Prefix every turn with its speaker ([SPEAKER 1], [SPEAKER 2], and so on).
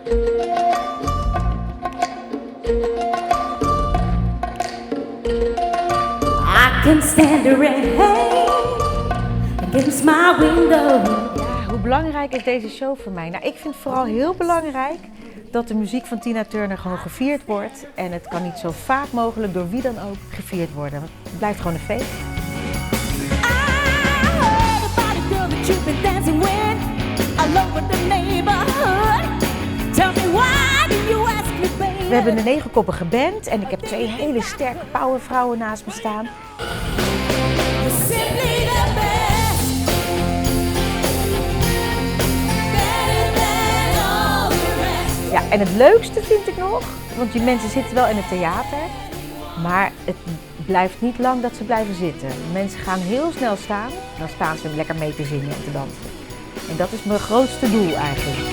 [SPEAKER 1] I can stand the rain against my window.
[SPEAKER 2] Ja, hoe belangrijk is deze show voor mij? Nou, ik vind vooral heel belangrijk dat de muziek van Tina Turner gewoon gevierd wordt. En het kan niet zo vaak mogelijk door wie dan ook gevierd worden. Het blijft gewoon een feest. We hebben een 9-koppige band en ik heb 2 hele sterke powervrouwen naast me staan. Ja, en het leukste vind ik nog, want die mensen zitten wel in het theater, maar het blijft niet lang dat ze blijven zitten. Mensen gaan heel snel staan, dan staan ze lekker mee te zingen en te dansen. En dat is mijn grootste doel eigenlijk.